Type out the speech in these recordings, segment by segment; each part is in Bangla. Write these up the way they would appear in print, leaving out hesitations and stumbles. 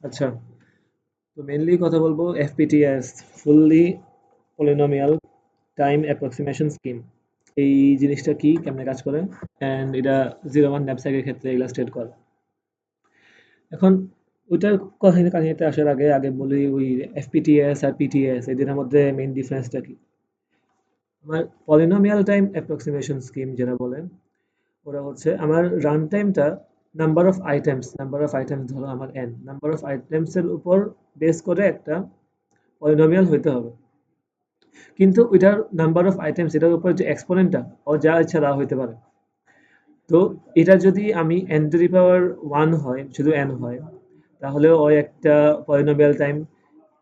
আচ্ছা, তো মেইনলি কথা বলবো FPTAS, fully polynomial time approximation scheme. এই জিনিসটা কি, কেমনে কাজ করে, অ্যান্ড এটা 01 ন্যাপস্যাকের ক্ষেত্রে ইলাস্ট্রেট করে। এখন ওইটার কাহিনীতে আসার আগে আগে বলি ওই এফপিটিএস আর পিটিএস এই দুটার মধ্যে মেইন ডিফারেন্সটা কি। আমার পলিনোমিয়াল টাইম অ্যাপ্রক্সিমেশন স্কিম যেটা বলে, ওরা হচ্ছে আমার রান টাইমটা নাম্বার অফ আইটেমস ধরো আমার এন নাম্বার অফ আইটেমস এর উপর বেস করে একটা পলিনোমিয়াল হইতে হবে, কিন্তু ওইটার নাম্বার অফ আইটেমস এটার উপর যে এক্সপোনেন্টটা ও যা ইচ্ছা তা হইতে পারে। তো এটা যদি আমি n to the power one হয়, শুধু এন হয়, তাহলে ওই একটা পলিনোমিয়াল টাইম,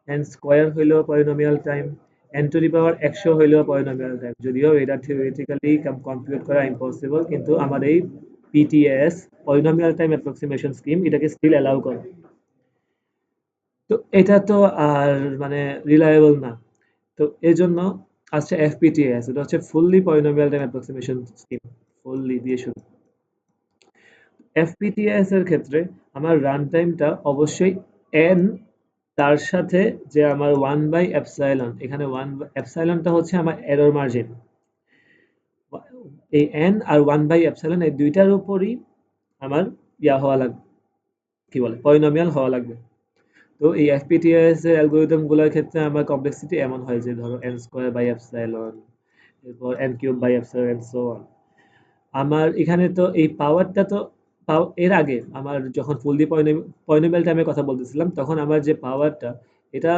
এন স্কোয়ার হইলেও polynomial time, n to the power 100 হইলেও পলিনোমিয়াল টাইম, যদিও এটা থিওরিটিক্যালি কম্পিউট করা ইম্পসিবল, কিন্তু আমার এই PTS polynomial time approximation scheme এটাকে স্টিল অ্যালাউ করে। তো এটা তো আর মানে রিলায়েবল না। তো এই জন্য আসছে এফপিটিএস, এটা হচ্ছে fully polynomial time approximation scheme, fully দিয়ে শুরু। এফপিটিএস এর ক্ষেত্রে আমার রান টাইমটা অবশ্যই এন, তার সাথে যে আমার ওয়ান বাই এপসাইলন, এখানে ওয়ান এপসাইলনটা হচ্ছে আমার এরর মার্জিন, এই এন আর ওয়ান বাই এপসাইলন এই দুইটার উপরই আমার ইয়া হওয়া লাগবে, কি বলে, পলিনোমিয়াল হওয়া লাগবে। তো এই এফপিটিএস এর অ্যালগোরিদম গুলোর ক্ষেত্রে আমার কমপ্লেক্সিটি এমন হয় যে ধরো এন স্কোয়ার বাই এপসাইলন, এরপর N cube by epsilon and so on. আমার এখানে তো এই পাওয়ারটা তো এর আগে আমার যখন ফুললি পলিনোমিয়াল টাইমের কথা বলতেছিলাম, তখন আমার যে পাওয়ারটা, এটা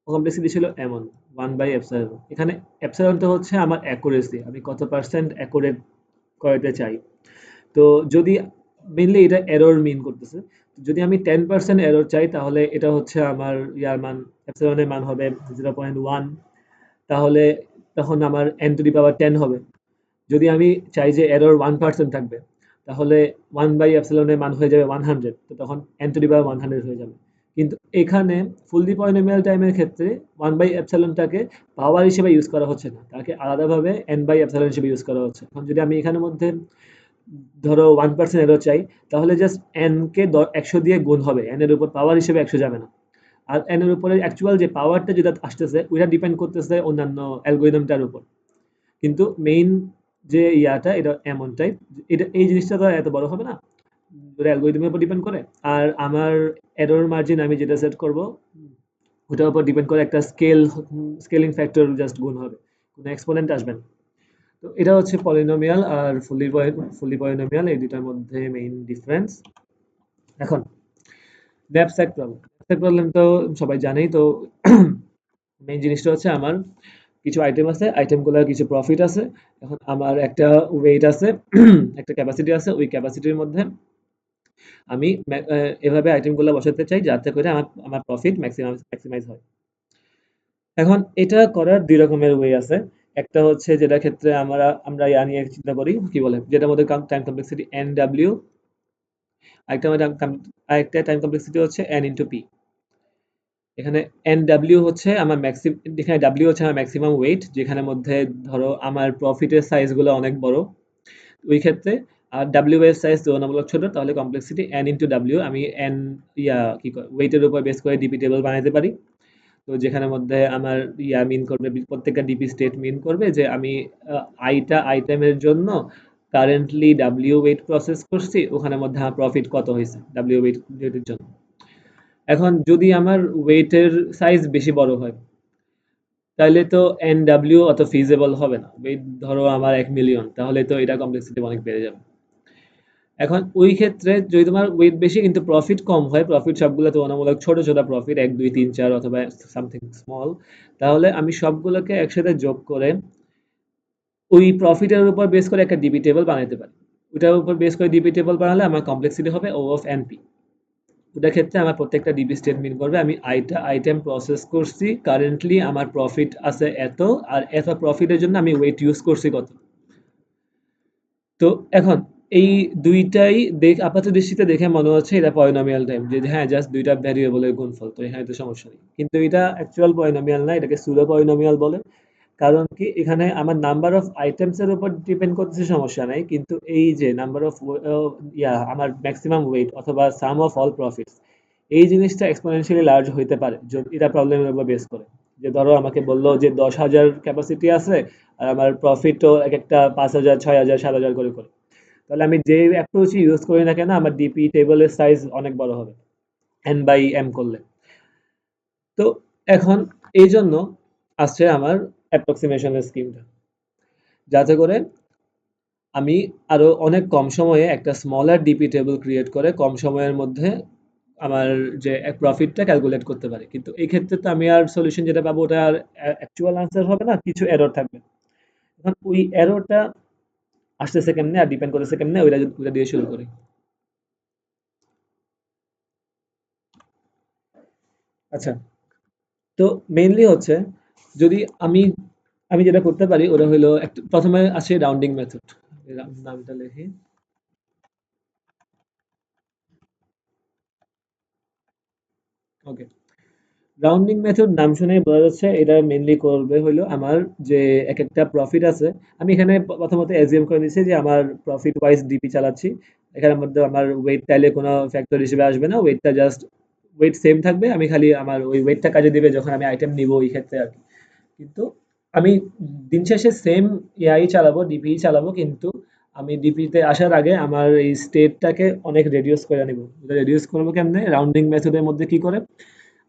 কমপ্লেক্সিটি ছিল এমন ওয়ান বাই এপসাইলন। এখানে এপসাইলনটা হচ্ছে আমার অ্যাকুরেসি, আমি কত পার্সেন্ট অ্যাকুরেট করাতে চাই। তো যদি মেইনলি এটা এরর মিন করতেছে, যদি আমি 10% এরর চাই তাহলে এটা হচ্ছে আমার ইয়ার মান, এপসাইলনের মান হবে 0.1, তাহলে তখন আমার এন টু দি পাওয়ার 10 হবে। যদি আমি চাই যে এরর 1% থাকবে, তাহলে 1 বাই এপসিলনের মান হয়ে যাবে 100, তো তখন n টু দি পাওয়ার 100 হয়ে যাবে। কিন্তু এখানে ফুললি পলিনোমিয়াল টাইমের ক্ষেত্রে 1 বাই এপসিলনটাকে পাওয়ার হিসেবে ইউজ করা হচ্ছে না, তাকে আলাদাভাবে n বাই এপসিলন হিসেবে ইউজ করা হচ্ছে। এখন যদি আমি এখানের মধ্যে ধরো 1% এরর চাই, তাহলে জাস্ট n কে 100 দিয়ে গুণ হবে, n এর উপর পাওয়ার হিসেবে 100 যাবে না। আর n এর উপরে অ্যাকচুয়াল যে পাওয়ারটা যেটা আসতেছে ওইটা ডিপেন্ড করতেছে অন্যান্য অ্যালগোরিদমটার উপর। কিন্তু মেইন যে ইয়াটা এটা এমন টাইপ, এটা এই জিনিসটা তো এত বড় হবে না, ওটা অ্যালগোরিদমের উপর ডিপেন্ড করে। আর আমার এরর মার্জিন আমি যেটা সেট করব ওটার উপর ডিপেন্ড করে একটা স্কেলিং ফ্যাক্টর জাস্ট গুণ হবে, কোনো এক্সপোনেন্ট আসবে না। তো এটা হচ্ছে পলিনোমিয়াল আর ফুলি পলিনোমিয়াল, এই দুটার মধ্যে মেইন ডিফারেন্স। এখন ন্যাপস্যাক প্রবলেম তো সবাই জানেই তো। মেইন জিনিসটা হচ্ছে আমার কিছু আইটেম আছে, আইটেমগুলোর কিছু প্রফিট আছে। এখন আমার একটা ওয়েট আছে, একটা ক্যাপাসিটি আছে, ওই ক্যাপাসিটির মধ্যে আমি এভাবে আইটেমগুলো বসাতে চাই যাতে করে আমার আমার প্রফিট ম্যাক্সিমাইজ হয়। এখন এটা করার দুই রকমের ওয়ে আছে। একটা হচ্ছে যেটা ক্ষেত্রে আমরা ইয়া নিয়ে চিন্তা করি, কি বলে, যেটার মধ্যে টাইম কমপ্লেক্সিটি এন ডাব্লিউ, আরেকটা টাইম কমপ্লেক্সিটি হচ্ছে এন ইন্টু পি। এখানে এন ডাব্লিউ হচ্ছে আমার এখানে ডাব্লিউ হচ্ছে আমার ম্যাক্সিমাম ওয়েট, যেখানে মধ্যে ধরো আমার প্রফিটের সাইজগুলো অনেক বড়, ওই ক্ষেত্রে। আর ডাব্লিউ এর সাইজ তুলনামূলক ছোট, তাহলে কমপ্লেক্সিটি এন ইন্টু ডাব্লিউ, আমি এন ইয়া কি ওয়েটের উপর বেস করে ডিপি টেবল বানাইতে পারি। তো যেখানে মধ্যে আমার ইয়া মিন করবে, প্রত্যেকটা ডিপি স্টেট মিন করবে যে আমি আইটা আইটেমের জন্য কারেন্টলি ডাব্লিউ ওয়েট প্রসেস করছি, ওখানে মধ্যে আমার প্রফিট কত হয়েছে ডাব্লিউ ওয়েটের জন্য। এখন যদি আমার ওয়েটের সাইজ বেশি বড় হয়, তাহলে তো এন ডাব্লিউ অত ফিজিবল হবে না। ওয়েট ধরো আমার 1 মিলিয়ন, তাহলে তো এটা কমপ্লেক্সিটি অনেক বেড়ে যাবে। এখন ওই ক্ষেত্রে যদি তোমার ওয়েট বেশি কিন্তু প্রফিট কম হয়, প্রফিট সবগুলো তুলনামূলক ছোট ছোট প্রফিট, 1 2 3 4 অথবা সামথিং স্মল, তাহলে আমি সবগুলোকে একসাথে যোগ করে ওই প্রফিটের উপর বেস করে একটা ডিবি টেবল বানাইতে পারি। ওটার উপর বেস করে ডিবি টেবল বানালে আমার কমপ্লেক্সিটি হবে ও অফ এনপি। ওটার ক্ষেত্রে আমার প্রত্যেকটা ডিবি স্টেটমেন্ট করবে আমি আইটেম প্রসেস করছি, কারেন্টলি আমার প্রফিট আছে এত, আর এত প্রফিটের জন্য আমি ওয়েট ইউজ করছি কত। তো এখন এই দুইটাই আপাত দৃষ্টিতে দেখে মনে হচ্ছে এটা পলিনোমিয়াল টাইম, যে হ্যাঁ জাস্ট দুইটা ভ্যারিয়েবলের গুণফল, তো এখানে তো সমস্যা নেই, কিন্তু এটা অ্যাকচুয়াল পলিনোমিয়াল না, এটাকে সুডো পলিনোমিয়াল বলে। কারণ কি, এখানে আমার নাম্বার অফ আইটেমস এর উপর ডিপেন্ড করতেছে, সমস্যা নাই, কিন্তু এই যে নাম্বার অফ আমার ম্যাক্সিমাম ওয়েট অথবা সাম অফ অল প্রফিটস, এই জিনিসটা এক্সপোনেনশিয়ালি লার্জ হইতে পারে যদি এটা প্রবলেমের উপর বেস করে। যে ধরো আমাকে বললো যে 10,000 ক্যাপাসিটি আছে আর আমার প্রফিটও এক একটা 5,000 6,000 7,000 করে করে, তাহলে আমি যে অ্যাপ্রোচ ইউজ করি না কেন আমার ডিপি টেবলের সাইজ অনেক বড় হবে এন বাই এম করলে। তো এখন এই জন্য আসছে আমার অ্যাপ্রক্সিমেশনের স্কিমটা, যাতে করে আমি আরো অনেক কম সময়ে একটা স্মলার ডিপি টেবল ক্রিয়েট করে কম সময়ের মধ্যে আমার যে প্রফিটটা ক্যালকুলেট করতে পারি। কিন্তু এই ক্ষেত্রে তো আমি আর সলিউশন যেটা পাবো ওটা আর অ্যাকচুয়াল আনসার হবে না, কিছু এরর থাকবে। এখন ওই এররটা আসতেছে কেমনে আর ডিপেন্ড করতেছে কেমনে, ওইটা দিয়ে শুরু করি। আচ্ছা, তো মেইনলি হচ্ছে যদি আমি আমি যেটা করতে পারি ওটা হলো একটা, প্রথমে আসে রাউন্ডিং মেথড। নামটা লিখি। ওকে, রাউন্ডিং মেথড নাম শুনেই বোঝা যাচ্ছে এটা মেইনলি করবে হলো আমার যে এক একটা প্রফিট আছে। আমি এখানে প্রথমত অ্যাজিউম করে নিচ্ছি যে আমার প্রফিট ওয়াইজ ডিপি চালাচ্ছি। এখানের মধ্যে আমার ওয়েট তাইলে কোনো ফ্যাক্টর হিসেবে আসবে না, ওয়েটটা জাস্ট ওয়েট সেম থাকবে, আমি খালি আমার ওই ওয়েটটা কাজে দিবে যখন আমি আইটেম নিব ওই ক্ষেত্রে আর কি। কিন্তু আমি দিন শেষে সেম এআই চালাবো, ডিপি চালাবো, কিন্তু আমি ডিপিতে আসার আগে আমার এই স্টেটটাকে অনেক রেডিউস করে নিব। রেডিউস করবো কেমনে? রাউন্ডিং মেথডের মধ্যে কি করে,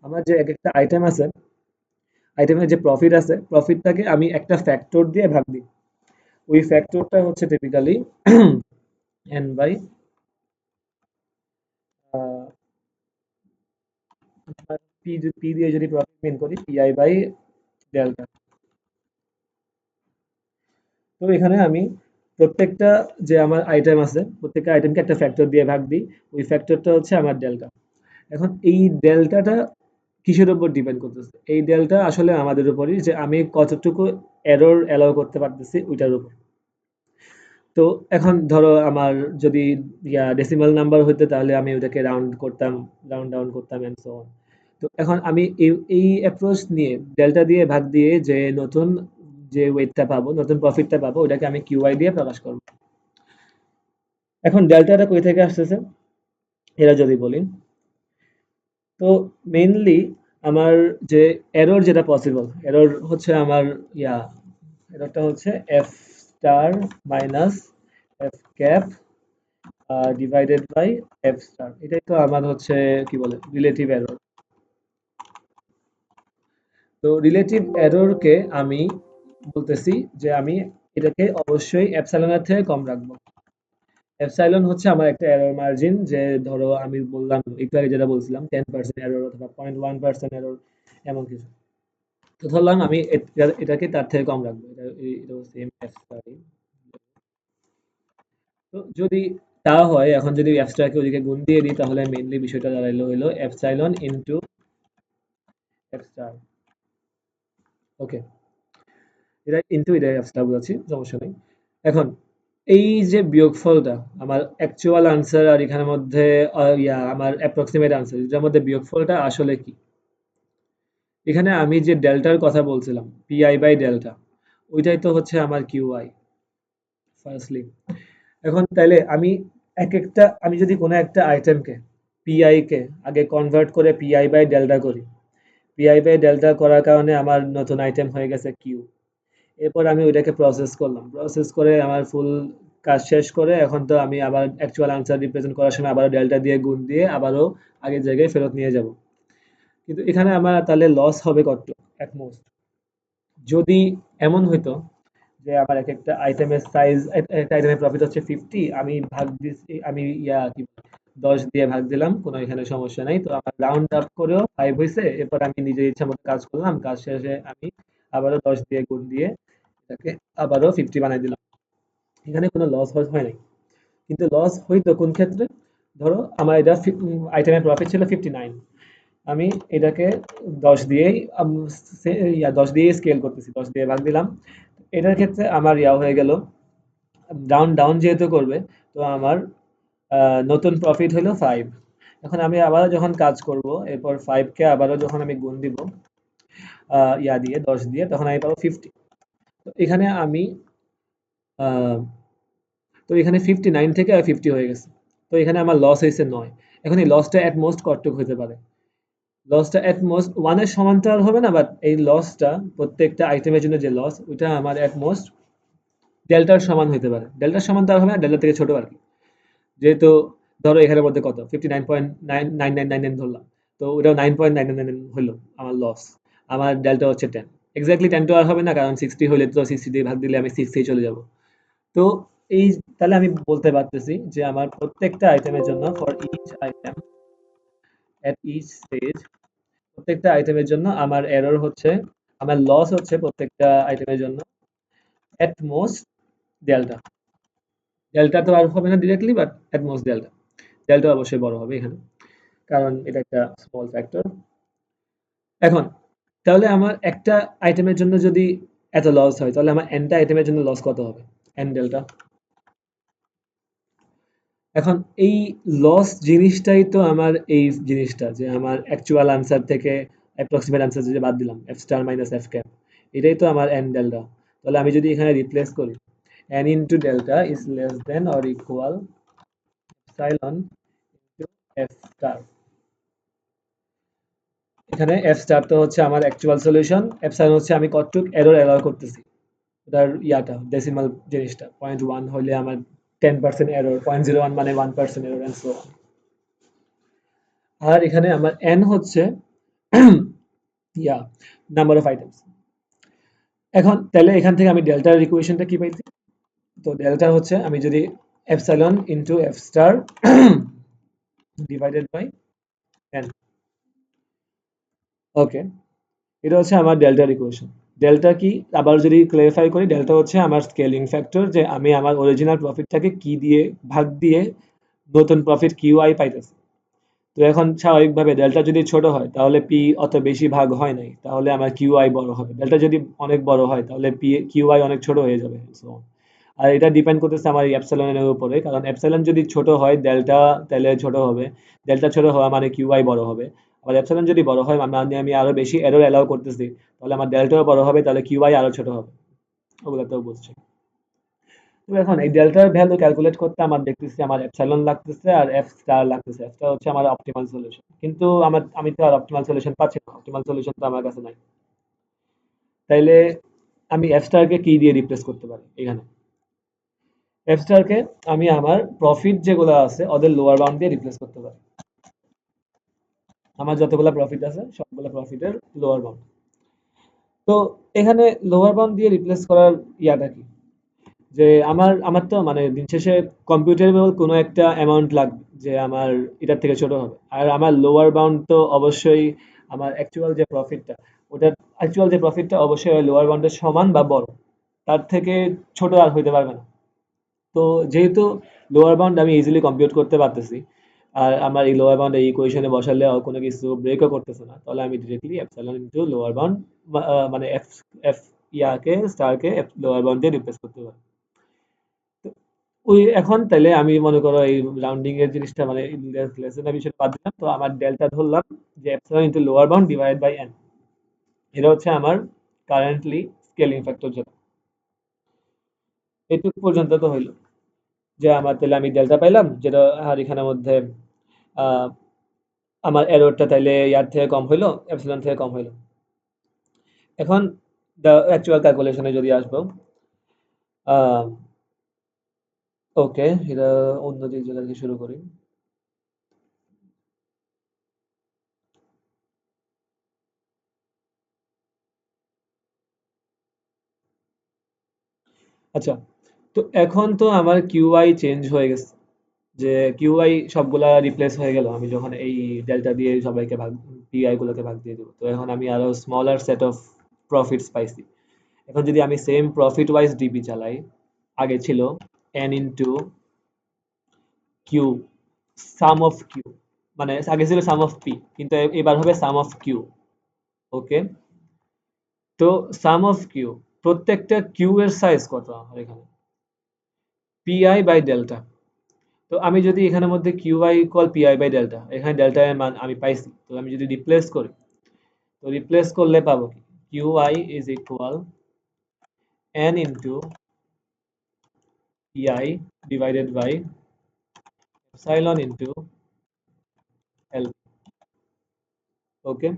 আমার যে এক একটা আইটেম আছে, আইটেমের যে প্রফিট আছে প্রফিটটাকে আমি একটা ফ্যাক্টর দিয়ে ভাগ দিই। ওই ফ্যাক্টরটা হচ্ছে টিপিক্যালি এন বাই পি দিয়ে যদি প্রফিট মেন করি পিআই বাই ডেল্টা। তো এখানে আমি প্রত্যেকটা যে আমার আইটেম আছে প্রত্যেকটা আইটেমকে একটা ফ্যাক্টর দিয়ে ভাগ দিই। ওই ফ্যাক্টরটা হচ্ছে আমার ডেল্টা। এখন এই ডেল্টাটা কিসের উপর ডিপেন্ড করতেছে? এই ডেল্টা আসলে আমাদের উপরই, যে আমি কতটুকু এরর অ্যালাউ করতে পারতেছি ওইটার উপর। তো এখন ধরো আমার যদি ডেসিমাল নাম্বার হইতো তাহলে আমি ওটাকে রাউন্ড করতাম, রাউন্ড ডাউন করতাম এন্ড সো অন। তো এখন আমি এই অ্যাপ্রোচ নিয়ে ডেল্টা দিয়ে ভাগ দিয়ে যে নতুন যে ওয়েটটা পাবো, নতুন প্রফিটটা পাবো, ওটাকে আমি কিউআই দিয়ে প্রকাশ করবো। এখন ডেল্টাটা কই থেকে আসতেছে এরা যদি বলি, তো মেইনলি আমার যে এরর যেটা পসিবল, এরর হচ্ছে আমার ইয়া এররটা হচ্ছে F star minus F cap divided by F star. এটাই তো আমার হচ্ছে কি বলে রিলেটিভ এরর। তো রিলেটিভ এররকে আমি বলতেছি যে আমি এটাকে অবশ্যই এপসাইলনের থেকে কম রাখবো। এপসাইলন হচ্ছে আমার একটা এরর মার্জিন, যে ধরো আমি বললাম একটু আগে যেটা বলছিলাম 10% এরর অথবা 0.1% এরর এমন কিছু। তো ধরলাম আমি এটাকে তার থেকে কম রাখবো, এটা সেম এপসাইলন। তো যদি তা হয়, এখন যদি এপসটাকে ওদিকে গুণ দিয়ে দিই তাহলে মেইনলি বিষয়টা দাঁড়াইলো হলো এপসাইলন ইনটু এফ স্টার। ওকে, এটা ইনটু এটা এফ স্টার বোঝাচ্ছি, সমস্যা নেই। এখন এই যে বিয়োগফলটা আমার অ্যাকচুয়াল আনসার আর এখানের মধ্যে আমার অ্যাপ্রক্সিমেট আনসার, এটার মধ্যে বিয়োগফলটা আসলে কি? এখানে আমি যে ডেল্টার কথা বলছিলাম পিআই বাই ডেল্টা, ওইটাই তো হচ্ছে আমার কিউআই ফার্স্টলি। এখন তাইলে আমি আমি যদি কোনো একটা আইটেমকে পিআই কে আগে কনভার্ট করে পিআই বাই ডেল্টা করি, পিআই বাই ডেল্টা করার কারণে আমার নতুন আইটেম হয়ে গেছে কিউ। এরপর আমি ওইটাকে প্রসেস করলাম, প্রসেস করে আমার ফুল কাজ শেষ করে এখন তো আমি আবার অ্যাকচুয়াল আনসার রিপ্রেজেন্ট করার সময় আবারও ডেল্টা দিয়ে গুণ দিয়ে আবারও আগের জায়গায় ফেরত নিয়ে যাব। কিন্তু এখানে আমার তাহলে লস হবে কত? অ্যাট মোস্ট, যদি এমন হইতো যে আমার এক একটা আইটেমের সাইজ, একটা আইটেমের প্রফিট হচ্ছে 50, আমি ভাগ দিচ্ছি, আমি কি 10 দিয়ে ভাগ দিলাম, কোনো এখানে সমস্যা নাই। তো আমার রাউন্ড আপ করেও 5 হয়েছে, এরপর আমি নিজের ইচ্ছা মতো কাজ করলাম, কাজ শেষে আমি আবারও 10 দিয়ে গুণ দিয়ে এটাকে আবারও 50 বানাই দিলাম। এখানে কোনো লস হয় নাই। কিন্তু লস হইতো কোন ক্ষেত্রে? ধরো আমার এটা আইটেমের প্রফিট ছিল 59, আমি এটাকে 10 দিয়েই 10 দিয়ে স্কেল করতেছি, 10 দিয়ে ভাগ দিলাম। এটার ক্ষেত্রে আমার হয়ে গেল ডাউন ডাউন যেহেতু করবে, তো আমার নতুন প্রফিট হলো 5। এখন আমি আবারও যখন কাজ করব এরপর 5 কে আবারও যখন আমি গুণ দিব দিয়ে 10 দিয়ে, তখন আমি পাবো 50। তো এখানে আমি আহ, তো এখানে 59 থেকে 50 হয়ে গেছে। তো এখানে আমার লস হয়েছে 9। এখন এই লসটা এট মোস্ট কতটুক হতে পারে? লসটা এট মোস্ট 1 এর সমান্তরাল হবে না, বাট এই লসটা প্রত্যেকটা আইটেমের জন্য যে লস ওইটা আমার এট মোস্ট ডেল্টার সমান হতে পারে। ডেল্টার সমান্তরাল হবে না, ডেল্টা থেকে ছোট আর কি। যেহেতু ধরো এখানের মধ্যে কত 59.9999 ধরলাম, তো ওটাও 9.999 হলো আমার লস। আমার ডেল্টা হচ্ছে 10, এক্স্যাক্টলি 10 তো আর হবে না, কারণ 60 হলে তো 60 দিয়ে ভাগ দিলে আমি 6 চলে যাব। তো এই তাহলে আমি বলতে পারতেছি যে আমার প্রত্যেকটা আইটেমের জন্য for each item at each stage, প্রত্যেকটা আইটেমের জন্য আমার এরর হচ্ছে, আমার লস হচ্ছে প্রত্যেকটা আইটেমের জন্য এট মোস্ট ডেল্টা। ডেল্টা তো আর হবে না directly, but at most delta. Delta অবশ্যই বড় হবে এখানে, কারণ এটা একটা স্মল ফ্যাক্টর। এখন তাহলে আমার একটা আইটেমের জন্য যদি এত লস হয়, তাহলে আমার এনটা আইটেমের জন্য লস কত হবে? N delta. এখন এই লস জিনিসটাই তো আমার এই জিনিসটা, যে আমার অ্যাকচুয়াল আনসার থেকে অ্যাপ্রক্সিমেট আনসার যদি বাদ দিলাম F star minus F cap, এটাই তো আমার এন ডেল্টা। তাহলে আমি যদি এখানে রিপ্লেস করি N into delta is less than or equal epsilon into F star. এখানে এফ স্টার তো হচ্ছে আমার অ্যাকচুয়াল সলিউশন, এপসাইলন হচ্ছে আমি কতটুক এরর অ্যালাউ করতেছি, ওটার ইয়াটা ডেসিমাল জিনিসটা 0.1 হলে আমার 10% এরর, 0.01 মানে 1% এরর এন্ড সো অন। আর এখানে আমার এন হচ্ছে ইয়া নাম্বার অফ আইটেমস। এখন তাহলে এখান থেকে আমি ডেল্টার ইকুয়েশনটা কি পাইছি? তো ডেল্টা হচ্ছে আমি যদি epsilon into F star divided by N. Okay, এটা হচ্ছে আমার ডেল্টার ইকুয়েশন। ডেল্টা কি আবার যদি ক্লারিফাই করি, ডেল্টা হচ্ছে আমার স্কেলিং ফ্যাক্টর, যে আমি আমার অরিজিনাল প্রফিটটাকে কি দিয়ে ভাগ দিয়ে নতুন প্রফিট কিউ আই পাইতেছি। তো এখন স্বাভাবিকভাবে ডেল্টা যদি ছোট হয় তাহলে পি অত বেশি ভাগ হয় নাই, তাহলে আমার কিউ আই বড় হবে। ডেল্টা যদি অনেক বড় হয় তাহলে পি কিউ আই অনেক ছোট হয়ে যাবে। So, আর এটা ডিপেন্ড করতেছে আমার এপসাইলনের উপরে, কারণ এপসাইলন যদি ছোট হয় ডেল্টা তাহলে ছোট হবে, ডেল্টা ছোট হওয়া মানে কিউ আই বড় হবে। আবার এপসাইলন যদি বড় হয় মানে আমি আরো বেশি এরর অ্যালাউ করতেছি, তাহলে আমার ডেল্টাও বড় হবে, তাহলে কিউ আই আরো ছোট হবে। ওগুলো তো বুঝছি। তো এখন এই ডেল্টার ভ্যালু ক্যালকুলেট করতে আমার দেখতেছি আমার এপসাইলন লাগতেছে আর এফ স্টার লাগতেছে। এফটা হচ্ছে আমার অপটিমাল সলিউশন, কিন্তু আমি তো আর অপটিমাল সলিউশন পাচ্ছি না, অপটিমাল সলিউশন তো আমার কাছে নাই। তাইলে আমি এফ স্টারকে কি দিয়ে রিপ্লেস করতে পারি এখানে? এফ স্টারকে আমি আমার প্রফিট যেগুলো আছে ওদের লোয়ার বাউন্ড দিয়ে রিপ্লেস করতে পারি। আমার যতগুলো প্রফিট আছে সবগুলো প্রফিটের লোয়ার বাউন্ড। তো এখানে লোয়ার বাউন্ড দিয়ে রিপ্লেস করার ইয়াটা কি, যে আমার তো মানে দিন শেষে কম্পিউটেবল কোনো একটা অ্যামাউন্ট লাগবে যে আমার এটার থেকে ছোট হবে, আর আমার লোয়ার বাউন্ড তো অবশ্যই আমার অ্যাকচুয়াল যে প্রফিটটা, ওটার অ্যাকচুয়াল যে প্রফিটটা অবশ্যই ওই লোয়ার বাউন্ডের সমান বা বড়, তার থেকে ছোট আর হইতে পারবে না। তো যেহেতু লোয়ার বাউন্ড আমি ইজিলি কম্পিউট করতে পারতেছি, আর আমার এই লোয়ার বাউন্ড এই ইকুয়েশনে বসালে কোনো কিছু ব্রেকও করতেছে না, তাহলে আমি directly epsilon into lower bound মানে এফ এফ ইয়াকে স্টারকে লোয়ার বাউন্ড দিয়ে রিপ্লেস করতে পারি। ওই এখন তাইলে আমি মনে করো এই রাউন্ডিং এর জিনিসটা মানে লেসনের বিষয়টা বাদ দিলাম, তো আমার ডেল্টা ধরলাম যে epsilon into lower bound divide by N. এটা হচ্ছে আমার কারেন্টলি স্কেলিং ফ্যাক্টর যেটা। এইটুকু পর্যন্ত তো হইলো, যে আমার তাহলে আমি ডেল্টা পাইলাম, যেটা আর এখানের মধ্যে আহ, আমার এররটা তাইলে ইয়ার থেকে কম হইলো, এপসিলন থেকে কম হইলো। এখন দ্য অ্যাকচুয়াল ক্যালকুলেশনে যদি আসবো, ওকে, এটা অন্য দিক থেকে শুরু করি। আচ্ছা, তো এখন তো আমার কিউআই চেঞ্জ হয়ে গেছে, যে কিউআই সবগুলা রিপ্লেস হয়ে গেল আমি যখন এই ডেল্টা দিয়ে সবাইকে ভাগ, পিআই গুলোকে ভাগ দিয়ে দেবো, তো এখন আমি আরো স্মলার সেট অফ প্রফিটস পাইছি। এখন যদি আমি সেম প্রফিট ওয়াইজ ডিপি চালাই, আগে ছিল N into Q, sum of Q, মানে আগে ছিল সাম অফ পি, কিন্তু এবার হবে সাম অফ কিউ। ওকে, তো সাম অফ কিউ, প্রত্যেকটা কিউ এর সাইজ কত আমার এখানে? Pi by delta. তো আমি যদি এখানের মধ্যে Q I equal pi by delta, এখানে ডেল্টা এর মান আমি পাইছি, তো আমি যদি রিপ্লেস করি, তো রিপ্লেস করলে পাবো কি, QI is equal N into PI divided by epsilon into okay,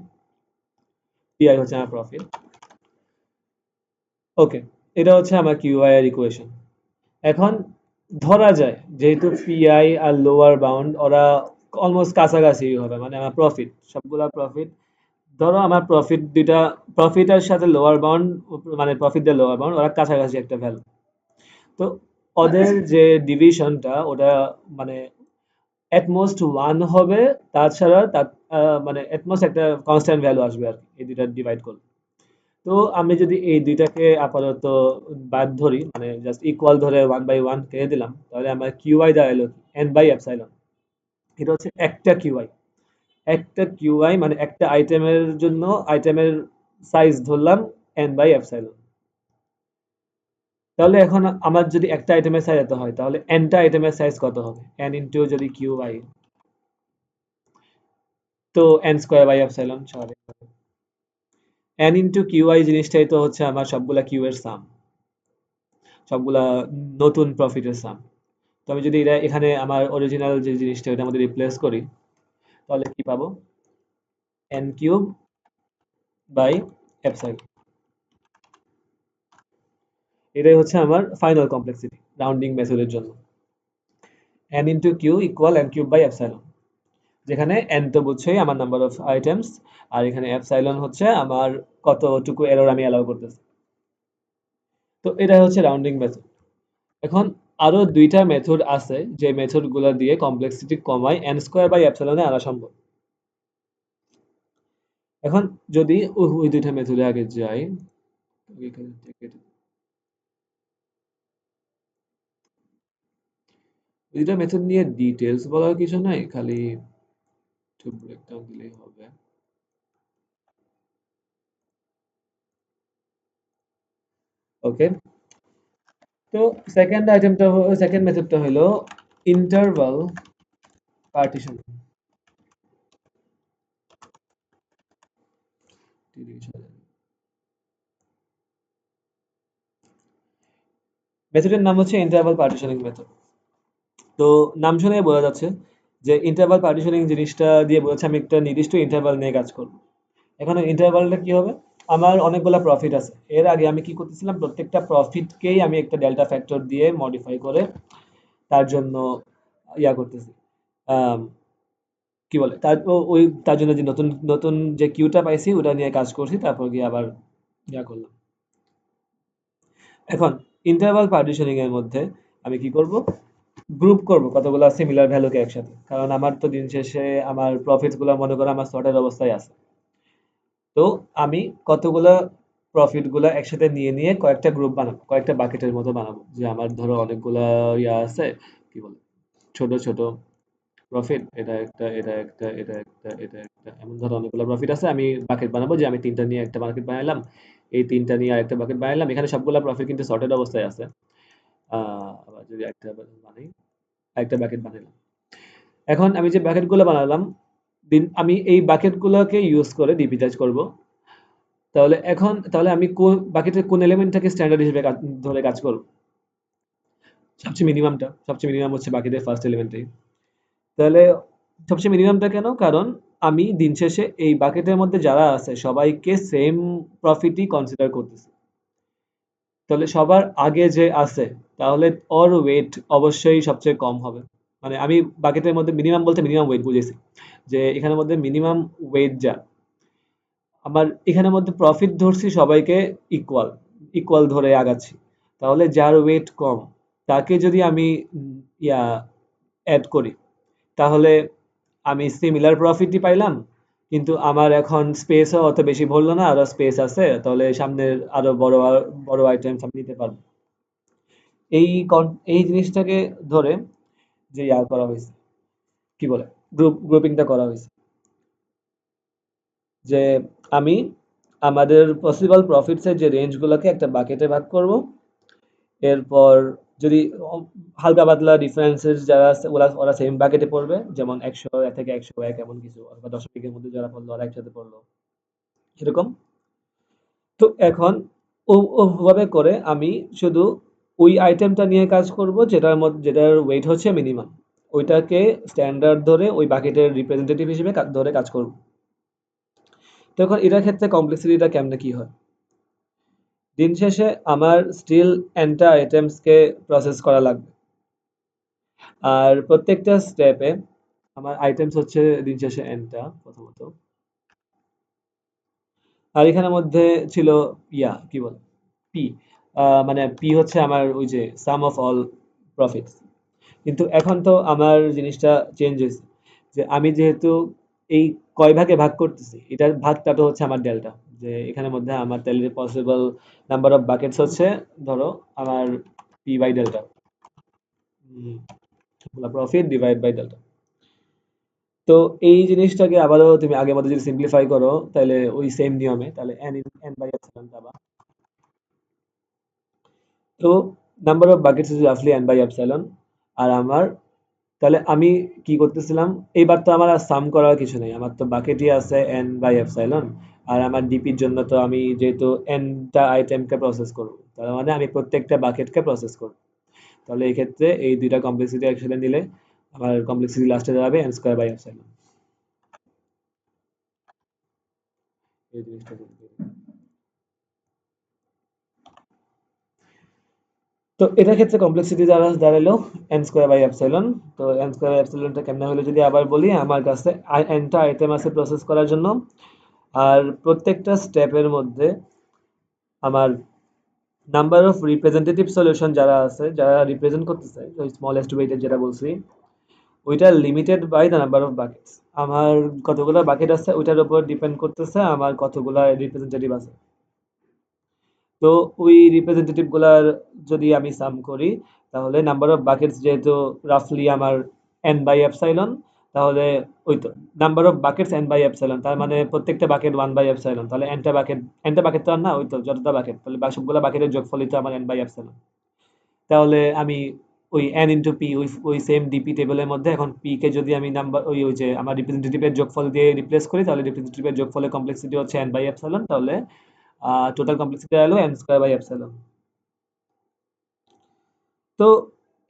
PI হচ্ছে আমার প্রফিট। ওকে, এটা হচ্ছে আমার কিউআই এর ইকুয়েশন। এখন ধরা যায় যেহেতু পিআই আর লোয়ার বাউন্ড ওরা অলমোস্ট কাছাকাছি হবে, মানে আমার প্রফিট সবগুলা প্রফিট, ধরো আমার প্রফিট দুইটা, প্রফিটের সাথে লোয়ার বাউন্ড, মানে প্রফিট দিয়ে লোয়ার বাউন্ড ওরা কাছাকাছি একটা ভ্যালু। তো ওদের যে ডিভিশনটা ওটা মানে এটমোস্ট ওয়ান হবে, তাছাড়া তার মানে এটমোস্ট একটা কনস্ট্যান্ট ভ্যালু আসবে আর কি, এই দুইটা ডিভাইড করলে। তো আমি যদি এই দুইটাকে আপাতত বাদ ধরি, মানে জাস্ট ইকুয়াল ধরে 1/1 কেটে দিলাম, তাহলে আমার কিউআই দাঁড়ালো এন বাই এপসাইলন। এটা হচ্ছে একটা কিউআই, একটা কিউআই মানে একটা আইটেমের জন্য আইটেমের সাইজ ধরলাম এন বাই এপসাইলন। তাহলে এখন আমার যদি একটা আইটেমের সাইজ এত হয়, তাহলে এনটা আইটেমের সাইজ কত হবে? এন ইন্টু যদি কিউআই, তো এন স্কোয়ার বাই এপসাইলন স্বাভাবিক। এন ইন্টু কিউআই জিনিসটাই তো হচ্ছে আমার সবগুলা কিউ এর সাম, সবগুলা নতুন প্রফিটের সাম। তো আমি যদি এটা এখানে আমার অরিজিনাল যে জিনিসটা এটার মধ্যে রিপ্লেস করি, তাহলে কি পাবো? N cube by epsilon. এটাই হচ্ছে আমার ফাইনাল কমপ্লেক্সিটি রাউন্ডিং মেথডের জন্য। N into Q equal N cube by epsilon, যেখানে এন তো বুঝছোই আমার নাম্বার অফ আইটেমস, আর এখানে এপসাইলন হচ্ছে আমার কতটুকু এরর আমি অ্যালাউ করতেছি। তো এটা হচ্ছে রাউন্ডিং মেথড। এখন আরো দুইটা মেথড আছে যে মেথড গুলা দিয়ে কমপ্লেক্সিটি কমাই এন স্কোয়ার বাই এপসাইলনে আনা সম্ভব। এখন যদি ওই দুইটা মেথডে আগে যাই, দুইটা মেথড নিয়ে ডিটেলস বলার কিছু নাই, খালি একটু ব্রেকডাউন দিলেই হবে। ওকে, তো সেকেন্ড মেথডটা হলো ইন্টারভাল পার্টিশন। মেথডের নাম হচ্ছে ইন্টারভাল পার্টিশনিং মেথড। তো নাম শুনে বোঝা যাচ্ছে যে ইন্টারভাল পার্টিশনিং জিনিসটা দিয়ে বোঝাচ্ছে আমি একটা নির্দিষ্ট ইন্টারভাল নিয়ে কাজ করব। এখন ইন্টারভালটা কি হবে? আমার অনেকগুলা প্রফিট আছে, এর আগে আমি কি করতেছিলাম, প্রত্যেকটা প্রফিটকেই আমি একটা ডেল্টা ফ্যাক্টর দিয়ে মডিফাই করে তার জন্য ইয়া করতেছি, আম, কি বলে ওই তার জন্য যে নতুন নতুন যে কিউটা পাইছি ওটা নিয়ে কাজ করছি, তারপর গিয়ে আবার ইয়া করলাম। এখন ইন্টারভাল পার্টিশনিং এর মধ্যে আমি কি করব, গ্রুপ করব কতগুলা সিমিলার ভ্যালুকে একসাথে, কারণ আমার তো দিন শেষে আমার প্রফিটস গুলা মনে করো আমার সর্টের অবস্থায় আছে। তো আমি কতগুলা প্রফিট গুলা একসাথে নিয়ে নিয়ে কয়েকটা গ্রুপ বানাবো, কয়েকটা বাকেটের মতো বানাবো, যে আমার ধরো অনেকগুলা ইয়া আছে, কি বলে, ছোট ছোট প্রফিট, এটা একটা, এটা একটা, এটা একটা, এটা একটা, এমন ধরো অনেকগুলো প্রফিট আছে, আমি বাকেট বানাবো, যে আমি তিনটা নিয়ে একটা বাকেট বানাইলাম, এই তিনটা নিয়ে আরেকটা বাকেট বানাইলাম, এখানে সবগুলা প্রফিট কিন্তু সর্টেড অবস্থায় আছে। আবার যদি একটা বানাই, একটা বাকেট বানাইলাম। এখন আমি যে বাকেট গুলো বানালাম, আমি এই বাকেট গুলোকে ইউজ করে ডিপিটাইজ করব। তাহলে আমি কোন বাকেটের কোন এলিমেন্টটাকে স্ট্যান্ডার্ড হিসেবে ধরে কাজ করব? সবচেয়ে মিনিমাম হচ্ছে বাকেটের ফার্স্ট এলিমেন্টটাই। তাহলে সবচেয়ে মিনিমামটা কেন? কারণ আমি দিন শেষে এই বাকেটের মধ্যে যারা আছে সবাইকে সেম প্রফিটই কনসিডার করতেছি। তাহলে সবার আগে যে আছে, তাহলে ওর ওয়েট অবশ্যই সবচেয়ে কম হবে। মানে আমি বাকেটের মধ্যে মিনিমাম বলতে মিনিমাম ওয়েট বুঝেছি, যে এখানের মধ্যে মিনিমাম ওয়েট যা আমার এখানের মধ্যে প্রফিট ধরছি সবাইকে ইকুয়াল, ইকুয়াল ধরে আগাচ্ছি। তাহলে যার ওয়েট কম তাকে যদি আমি ইয়া অ্যাড করি, তাহলে আমি সিমিলার প্রফিটই পাইলাম, কিন্তু আমার এখন স্পেসও অত বেশি ভরলো না, আরো স্পেস আছে, তাহলে সামনের আরো বড় আইটেমস আমি নিতে পারবো। এই জিনিসটাকে ধরে যে ইয়া করা হয়েছে, কি বলে, গ্রুপিংটা করা হয়েছে, যে আমি আমাদের পসিবল প্রফিটসের যে রেঞ্জগুলোকে একটা বাকেটে ভাগ করব। এরপর যদি হালকা পাতলা ডিফারেন্সেস যারা আছে ওরা সেম বাকেটে পড়বে, যেমন 100 থেকে 101 এমন কিছু, অথবা দশমিকের মধ্যে যারা পড়লো ওরা একসাথে পড়লো, এরকম। তো এখন ওভাবে করে আমি শুধু ওই আইটেমটা নিয়ে কাজ করব যেটার ওয়েট হচ্ছে মিনিমাম, ওইটাকে স্ট্যান্ডার্ড ধরে ওই বাকেটের রিপ্রেজেন্টেটিভ হিসেবে ধরে কাজ করব। তো এখন এটার ক্ষেত্রে কমপ্লেক্সিটিটা কেমনে কি হয়? দিন শেষে আমার স্টিল এন্টা আইটেমসকে প্রসেস করা লাগবে। আর প্রত্যেকটা স্টেপে আমার আইটেমস হচ্ছে দিন শেষে এনটা প্রথমত। আর এখানের মধ্যে ছিল কি বলে পি, মানে পি হচ্ছে আমার ওই যে সাম অফ অল প্রফিটস। কিন্তু এখন তো আমার জিনিসটা চেঞ্জ হয়েছে, যে আমি যেহেতু এই কয় ভাগে ভাগ করতেছি, এটার ভাগটা তো হচ্ছে আমার ডেল্টা, যে এখানের মধ্যে আমার তাহলে পসিবল নাম্বার অফ বাকেটস হচ্ছে ধরো আমার P by delta, profit divide by delta. তো এই জিনিসটাকে আবারও তুমি আগের মতো যদি সিম্পলিফাই করো তাহলে ওই সেম নিয়মে তাহলে এন বাই এপসিলন পাবা। তো নাম্বার অফ বাকেটস ইজ রাফলি এন বাই এপসিলন। আর আমার তাহলে আমি কি করতেছিলাম, এইবার তো আমার আর সাম করার কিছু নেই, আমার তো বাকেটই আছে এন বাই এপসিলন। আর আমার ডিপির জন্য তো আমি যেহেতু এনটা আইটেমকে প্রসেস করব, তার মানে আমি প্রত্যেকটা বাকেটকে প্রসেস করব। তাহলে এই ক্ষেত্রে এই দুইটা কমপ্লেক্সিটি একসাথে নিলে আমার কমপ্লেক্সিটি লাস্টে দাঁড়াবে এন স্কয়ার বাই এপসিলন। এই জিনিসটা তো এটার ক্ষেত্রে কমপ্লেক্সিটি দাঁড়ালো এন স্কোয়ার বাই এপসাইলন। তো এন স্কোয়ার বাই এপসাইলনটা কেমনে হলো যদি আবার বলি, আমার কাছে এনটা আইটেম আছে প্রসেস করার জন্য। আর প্রত্যেকটা স্টেপের মধ্যে আমার নাম্বার অফ রিপ্রেজেন্টেটিভ সলিউশন যারা আছে, যারা রিপ্রেজেন্ট করতেছে ওই স্মলেস্ট ওয়েটের যেটা বলছি, ওইটা limited by the number of buckets. আমার কতগুলো বাকেট আছে ওইটার উপর ডিপেন্ড করতেছে আমার কতগুলা রিপ্রেজেন্টেটিভ আছে। তো ওই রিপ্রেজেন্টেটিভ গুলার যদি আমি সাম করি, তাহলে নাম্বার অফ বাকেটস যেহেতু রাফলি আমার এন বাই এপসাইলন, তাহলে ওই তো number of buckets N by epsilon, তার মানে প্রত্যেকটা বাকেট ওয়ান বাই এপসাইলন, তাহলে এনটা বাকেট তো আর না, ওই তো যতটা বাকেট, তাহলে সবগুলো বাকেটের যোগফলই তো আমার এন বাই এপসাইলন। তাহলে আমি ওই এন ইন্টু পি, ওই ওই সেম ডিপি টেবিলের মধ্যে এখন পি কে যদি আমি নাম্বার ওই ওই যে আমার রিপ্রেজেন্টেটিভের যোগফল দিয়ে রিপ্লেস করি, তাহলে রিপ্রেজেন্টেটিভের যোগফলের কমপ্লেক্সিটি হচ্ছে এন বাই এপসাইলন, তাহলে টোটাল কমপ্লেক্সিটি হলো এন স্কয়ার বাই এপসাইলন। তো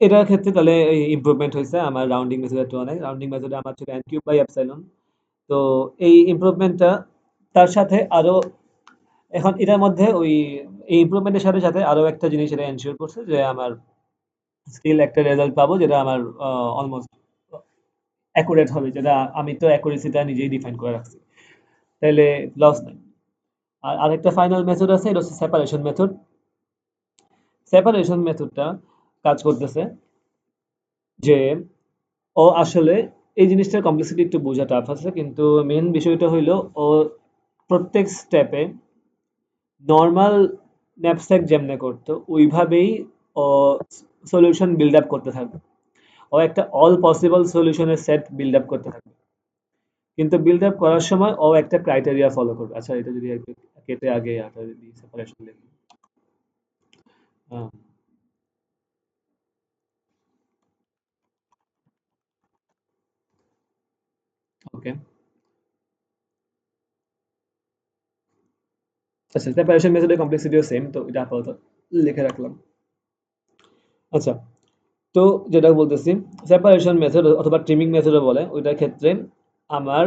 এটার ক্ষেত্রে তাহলে ইমপ্রুভমেন্ট হয়েছে আমার রাউন্ডিং মেথডের তুলনায়। রাউন্ডিং মেথডে আমার ছিল এন কিউব বাই এপসাইলন। তো এই ইমপ্রুভমেন্টটা তার সাথে আরো, এখন এটার মধ্যে ওই এই ইমপ্রুভমেন্টের সাথে সাথে আরো একটা জিনিস এটা এনশিওর করছে যে আমার স্টিল একটা রেজাল্ট পাবো যেটা আমার অলমোস্ট অ্যাকুরেট হবে, যেটা আমি তো অ্যাকুরেসিটা নিজেই ডিফাইন করে রাখছি, তাহলে লস নাই। আর আরেকটা ফাইনাল মেথড আছে, এটা হচ্ছে সেপারেশন মেথড। সেপারেশন মেথডটা কাজ করতেছে যে ও আসলে এই জিনিসটার কমপ্লেক্সিটি একটু বোঝা টাফ আছে, কিন্তু মেন বিষয়টা হইলো ও প্রত্যেক স্টেপে নর্মাল ন্যাপস্যাক যেমনে করতো ওইভাবেই ও সলিউশন বিল্ড আপ করতে থাকবে। ও একটা অল পসিবল সলিউশনের সেট বিল্ড আপ করতে থাকবে, কিন্তু বিল্ড আপ করার সময় ও একটা ক্রাইটেরিয়া ফলো করবে। আচ্ছা এটা যদি একটু কেটে আগে আটা দিই সেপারেশন লিখি। ওকে, আচ্ছা সেপারেশন মেথডের কমপ্লেক্সিটিও সেম, তো এটা আপাতত লিখে রাখলাম। আচ্ছা, তো যেটা বলতেছি, সেপারেশন মেথড অথবা ট্রিমিং মেথডও বলে, ওইটার ক্ষেত্রে আমার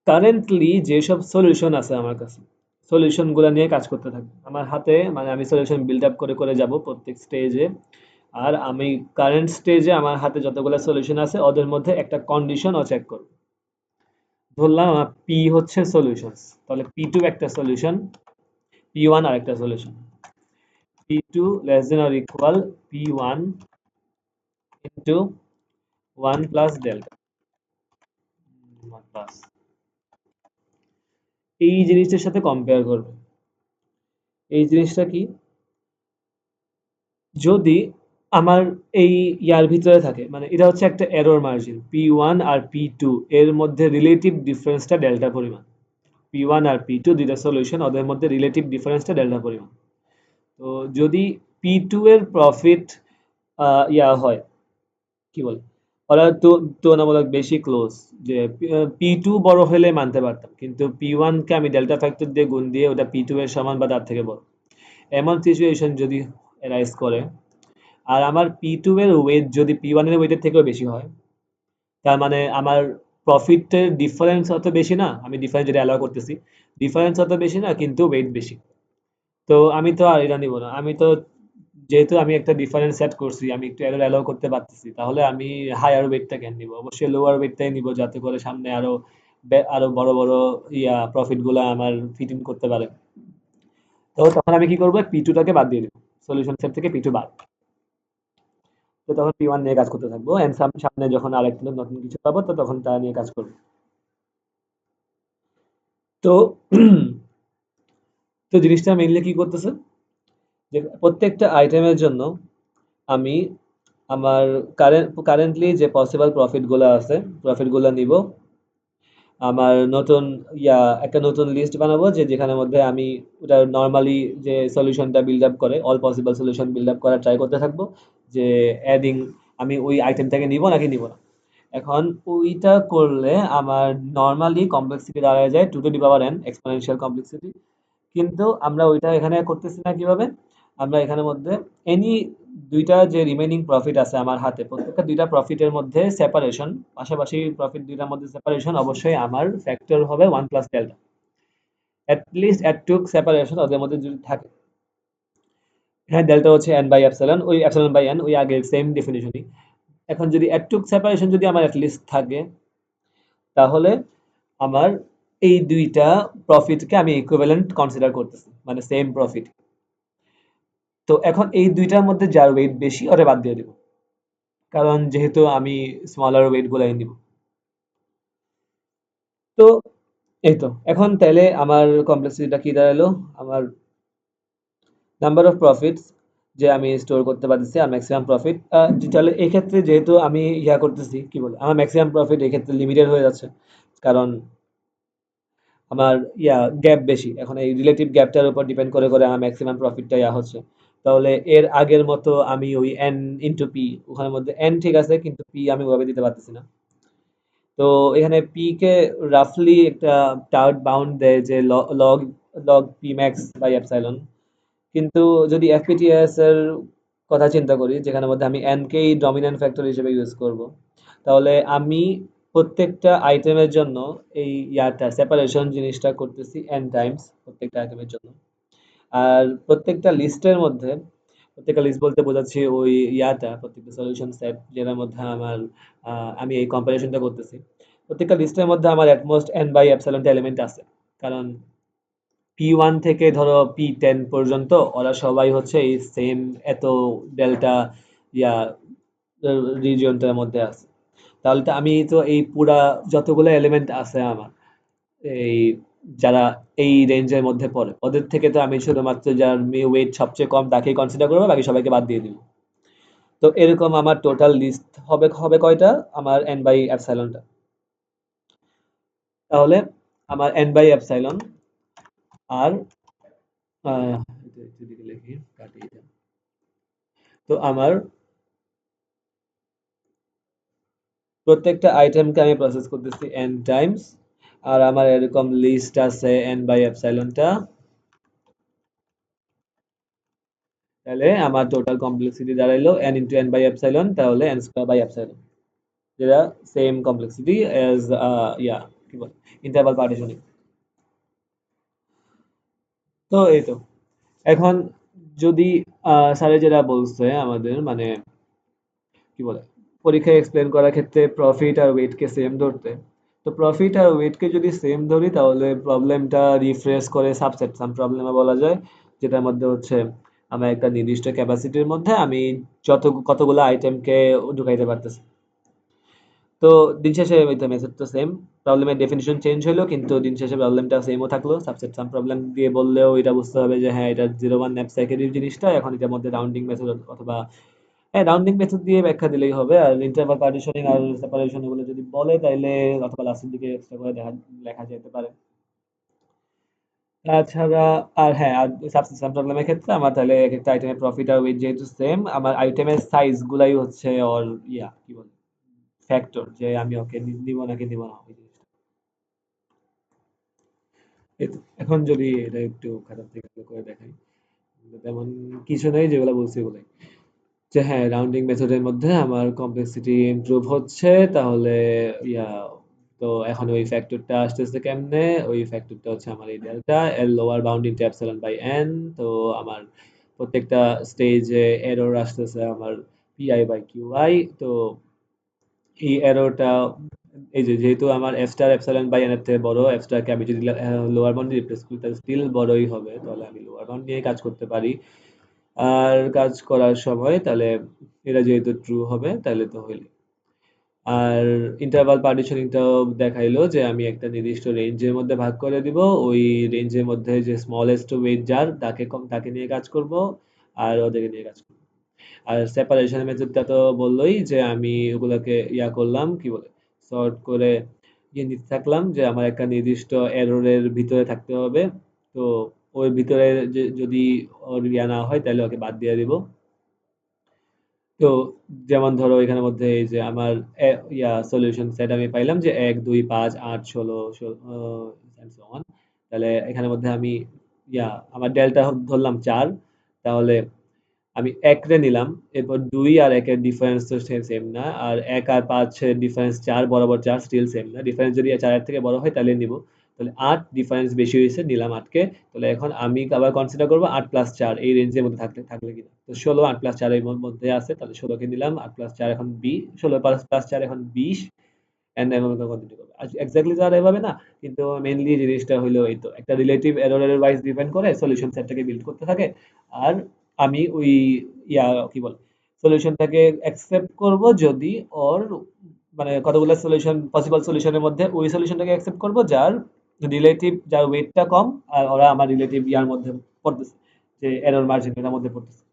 কারেন্টলি যেসব সলিউশন আছে আমার কাছে, সলিউশনগুলো নিয়ে কাজ করতে থাকবে আমার হাতে, মানে আমি সলিউশন বিল্ড আপ করে করে যাব প্রত্যেক স্টেজে। আর আমি কারেন্ট স্টেজে আমার হাতে যতগুলো সলিউশন আছে ওদের মধ্যে একটা কন্ডিশন ও চেক করব। ধরলাম আমার পি হচ্ছে সলিউশনস, তাহলে পি টু একটা সলিউশন, পি ওয়ান আর একটা solution. P two less than or equal P one into one plus delta, one plus, এই জিনিসটার সাথে কম্পেয়ার করবে। এই জিনিসটা কি, যদি আমার এই ইয়ার ভিতরে থাকে, মানে এটা হচ্ছে একটা এরর মার্জিন, পি ওয়ান আর পি টু এর মধ্যে রিলেটিভ ডিফারেন্সটা ডেল্টা পরিমাণ। পি ওয়ান আর পি টু দুইটা সলিউশন, ওদের মধ্যে রিলেটিভ ডিফারেন্সটা ডেল্টা পরিমাণ। তো যদি পি টু এর প্রফিট হয়, কি বলে, ওরা তো তুলনামূলক বেশি ক্লোজ, যে পি টু বড় হলে মানতে পারতাম, কিন্তু পি ওয়ানকে আমি ডেল্টা ফ্যাক্টর দিয়ে গুণ দিয়ে ওটা পি টু এর সমান বা তার থেকে বড়, এমন সিচুয়েশন যদি রাইজ করে, আর আমার পি টু এর ওয়েট যদি পি ওয়ান এর ওয়েটের থেকেও বেশি হয়, তার মানে আমার প্রফিটের ডিফারেন্স অত বেশি না, আমি ডিফারেন্স যেটা অ্যালাউ করতেছি, ডিফারেন্স অত বেশি না কিন্তু ওয়েট বেশি। তো আমি তো আর এটা নিব না, আমি তো যেহেতু আমি একটা ডিফারেন্স সেট করছি, আমি একটু এরর অ্যালাউ করতে পারতেছি, তাহলে আমি হায়ার ওয়েটটা কেন নিব? অবশ্যই লোয়ার ওয়েটটাই নিব, যাতে করে সামনে আরো আরো বড় বড় প্রফিট গুলা আমার ফিট ইন করতে পারে। তো তখন আমি কি করবো, পি টাকে বাদ দিয়ে দিব, সলিউশন সেট থেকে পি বাদ। তো তখন পি1 নিয়ে কাজ করতে থাকবো, এন্ড সামনে যখন আরেকটা নতুন কিছু পাবো তো তখন তা নিয়ে কাজ করবো। তো তো জিনিসটা মেইনলি কি করতেছে, যে প্রত্যেকটা আইটেমের জন্য আমি আমার কারেন্টলি যে পসিবল প্রফিট গুলো আছে, প্রফিট গুলো নিব, আমার নতুন একটা নতুন লিস্ট বানাবো, যে যেখানের মধ্যে আমি ওটা নর্মালি যে সলিউশনটা বিল্ড আপ করে, all possible solution build up করার ট্রাই করতে থাকবো, যে অ্যাডিং আমি ওই আইটেমটাকে নিব নাকি নিব না। এখন ওইটা করলে আমার নর্মালি কমপ্লেক্সিটি দাঁড়ায় যায় 2 to the power n exponential complexity. কিন্তু আমরা ওইটা এখানে করতেছি না কিভাবে, আমরা এখানের মধ্যে এনি দুইটা যে রিমেইনিং প্রফিট আছে আমার হাতে, প্রত্যেকটা দুইটা প্রফিটের মধ্যে সেপারেশন, পাশাপাশি প্রফিট দুইটার মধ্যে সেপারেশন অবশ্যই আমার ফ্যাক্টর হবে 1 + ডেল্টা। লিস্ট এটুক সেপারেশন ওদের মধ্যে যদি থাকে, হ্যাঁ ডেল্টা হচ্ছে n/এপসিলন, ওই এপসিলন/n ওই আগের সেম ডেফিনিশনই। এখন যদি এটুক সেপারেশন যদি আমার লিস্ট থাকে, তাহলে আমার এই দুইটা প্রফিটকে আমি ইকুইভ্যালেন্ট কনসিডার করতেছি, মানে সেম প্রফিট। তো এখন এই দুইটার মধ্যে যার ওয়েট বেশি ওরে বাদ দিয়ে দিব, কারণ যেহেতু আমি স্মলার ওয়েট গুলাই নিব। তো এই তো এখন তাহলে আমার কমপ্লেক্সিটিটা কি দাঁড়ালো, আমার নাম্বার অফ প্রফিটস যে আমি স্টোর করতে পারতেছি আর ম্যাক্সিমাম প্রফিট। তাহলে এই ক্ষেত্রে যেহেতু আমি করতেছি কি বলে, আমার ম্যাক্সিমাম প্রফিট এই ক্ষেত্রে লিমিটেড হয়ে যাচ্ছে, কারণ আমার গ্যাপ বেশি, এখন এই রিলেটিভ গ্যাপটার উপর ডিপেন্ড করে করে আমার ম্যাক্সিমাম প্রফিটটা হচ্ছে। তাহলে এর আগের মতো আমি ওই এন ইন্টু পি, ওখানের মধ্যে এন ঠিক আছে কিন্তু পি আমি ওভাবে দিতে পারতেছি না। তো এখানে পি কে রাফলি একটা টার্ট বাউন্ড দেয় যে log log P max by epsilon. কিন্তু যদি এফপিটিএস এর কথা চিন্তা করি, যেখানে মধ্যে আমি এন কেই ডমিন্যান্ট ফ্যাক্টর হিসেবে ইউজ করব, তাহলে আমি প্রত্যেকটা আইটেমের জন্য এই সেপারেশন জিনিসটা করতেছি এন টাইমস প্রত্যেকটা আইটেমের জন্য। আর প্রত্যেকটা লিস্টের মধ্যে, প্রত্যেকটা লিস্ট বলতে বোঝাচ্ছি ওই প্রত্যেকটা সলিউশন সেট যেটার মধ্যে আমার আমি এই কম্পারিজনটা করতেছি, প্রত্যেকটা লিস্টের মধ্যে আমার অ্যাটমোস্ট n/এপসিলনটা এলিমেন্ট আছে। কারণ পি1 থেকে ধরো পি10 পর্যন্ত ওরা সবাই হচ্ছে এই সেম এত ডেল্টা ইয়া রিজিয়নটার মধ্যে আছে। তাহলে তো আমি তো এই পুরা যতগুলো এলিমেন্ট আছে আমার, এই যারা এই রেঞ্জের মধ্যে পড়ে, ওদের থেকে তো আমি শুধুমাত্র যার ওয়েট সবচেয়ে কম তাকেই কনসিডার করবো, বাকি সবাইকে বাদ দিয়ে দিব। তো এরকম আমার টোটাল লিস্ট হবে হবে কয়টা, আমার n/এপসাইলনটা। তাহলে আমার n/এপসাইলন আর এটা একটু দিকে লিখি, কাটি এটা। তো আমার প্রত্যেকটা আইটেমকে আমি প্রসেস করতেছি n টাইমস, আর আমার এরকম লিস্ট আছে n/এপসাইলনটা। তাহলে আমার টোটাল কমপ্লেক্সিটি দাঁড়াইলো n ইন্টু n/এপসাইলন, তাহলে n² বাই এপসাইলন, যেটা সেম কমপ্লেক্সিটি এজ কি বলে ইন্টারভাল পার্টিশনিং। তো এই তো এখন যদি স্যারে যেটা বলছে আমাদের, মানে কি বলে, পরীক্ষায় এক্সপ্লেন করার ক্ষেত্রে প্রফিট আর ওয়েটকে সেম ধরতে, তো প্রফিট আর ওয়েটকে যদি সেম ধরি তাহলে প্রবলেমটা রিফ্রেশ করে সাবসেট সাম প্রবলেমে বলা যায়, যেটার মধ্যে হচ্ছে আমার একটা নির্দিষ্ট ক্যাপাসিটির মধ্যে আমি কতগুলো আইটেমকে ঢুকাইতে পারতেছি। তো দিন শেষে ওই তো মেথড তো সেম, প্রবলেমের ডেফিনিশন চেঞ্জ হলো কিন্তু দিন শেষে প্রবলেমটা সেমও থাকলো, সাবসেট সাম প্রবলেম দিয়ে বললেও এটা বুঝতে হবে যে হ্যাঁ এটা 0 1 ন্যাপস্যাকের জিনিসটা, এখন এটার মধ্যে রাউন্ডিং মেথড অথবা হ্যাঁ রাউন্ডিং মেথড দিয়ে ব্যাখ্যা দিলেই হবে। আর ইন্টারভাল পার্টিশনিং আর সেপারেশন এগুলো যদি বলে তাইলে অথবা লাস্টের দিকে এক্সট্রা করে লেখা যেতে পারে। তাছাড়া আর হ্যাঁ, আর সাবসিস্টেন্স প্রবলেমের ক্ষেত্রে আমার তাহলে এক একটা আইটেমের প্রফিট আর ওয়েট যেহেতু সেম, আমার আইটেমের সাইজ গুলাই হচ্ছে ওর কি বলে ফ্যাক্টর, যে আমি ওকে নিব নাকি নিব না ওই জিনিসটা। এই তো, এখন যদি এটা একটু খাতার থেকে ভালো করে দেখাই, তেমন কিছু নেই, যেগুলো বলছি ওগুলাই, যে হ্যাঁ রাউন্ডিং মেথডের মধ্যে আমার কমপ্লেক্সিটি ইমপ্রুভ হচ্ছে, তাহলে ইয়া তো এখন ওই ফ্যাক্টরটা আসতেছে কেমনে, ওই ফ্যাক্টরটা হচ্ছে আমার এই ডেল্টা এর lower bound into epsilon by N. তো আমার প্রত্যেকটা স্টেজে এরর আসতেছে আমার পিআই বাই কিউআই। তো এই এররটা এই যে যেহেতু আমার F star epsilon by N এর থেকে বড়, এফ স্টারকে আমি যদি লোয়ার বাউন্ড রিপ্লেস করি তাহলে স্টিল বড়ই হবে, তাহলে আমি লোয়ার বাউন্ড নিয়ে কাজ করতে পারি। আর কাজ করার সময় তাহলে এটা যেহেতু ট্রু হবে তাহলে তো হইল। আর ইন্টারভাল পার্টিশনিংটাও দেখাইলো যে আমি একটা নির্দিষ্ট রেঞ্জের মধ্যে ভাগ করে দিব, ওই রেঞ্জের মধ্যে যে স্মলেস্ট ওয়েট যার তাকে কম তাকে নিয়ে কাজ করব, আর ওদেরকে নিয়ে কাজ করব। আর সেপারেশন মেথডটা তো বললোই যে আমি ওগুলোকে ইয়া করলাম কি বলে সর্ট করে ইয়ে নিতে থাকলাম যে আমার একটা নির্দিষ্ট এররের ভিতরে থাকতে হবে। তো ওর ভিতরে যে যদি ওর ইয়া না হয় তাহলে ওকে বাদ দিয়ে দিব। তো যেমন ধরো এখানের মধ্যে এই যে আমার সলিউশন সেট আমি পাইলাম যে 1 2 5 8 16 and so on। তাহলে এখানের মধ্যে আমি আমার ডেল্টা ধরলাম 4। তাহলে আমি 1 রে নিলাম, এরপর 2 আর 1 এর ডিফারেন্স তো সেম না, আর 1 আর 5 এর ডিফারেন্স 4 বরাবর 4 স্টিল সেম না, ডিফারেন্স যদি 4 এর থেকে বড় হয় তাহলে নিব। তাহলে 8 ডিফারেন্স বেশি হয়েছে, নিলাম 8 কে। তাহলে এখন আমি আবার কনসিডার করব 8 প্লাস 4 এই রেঞ্জের মধ্যে থাকলে থাকলে কিনা। তো 16 8 প্লাস 4 এর মধ্যে আছে, তাহলে 16 কে নিলাম, 8 প্লাস 4 এখন 20, 16 প্লাস 4 এখন 20। এন্ড এভাবে কন্টিনিউ করবে। এক্স্যাক্টলি তো আর এভাবে না, কিন্তু মেইনলি জিনিসটা হলো এই তো একটা রিলেটিভ এরর ওয়াইজ ডিপেন্ড করে সলিউশন সেটটাকে বিল্ড করতে থাকে। আর আমি ওই ইয়া কি বলে সলিউশনটাকে অ্যাকসেপ্ট করব যদি ওর মানে কতগুলো সলিউশন পসিবল সলিউশনের মধ্যে ওই সলিউশনটাকে অ্যাকসেপ্ট করব যার রিলেটিভ যার ওয়েটটা কম, আর ওরা আমার রিলেটিভ ইয়ার মধ্যে পড়তেছে, যে এরর মার্জিনটার মধ্যে পড়তেছে।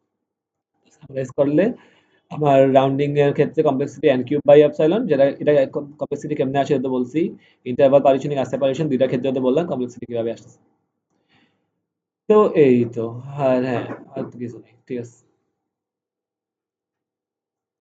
সামারাইজ করলে আমার রাউন্ডিং এর ক্ষেত্রে complexity n cube by epsilon, যেটা এটা কমপ্লেক্সিটি কেমনে আসে এটা তো বলছি। ইন্টারভাল পার্টিশনিং আর সেপারেশন দুইটার ক্ষেত্রে তো বললাম কমপ্লেক্সিটি কিভাবে আসছে। তো এই তো। আর হ্যাঁ, আর তো কিছু নেই, ঠিক আছে।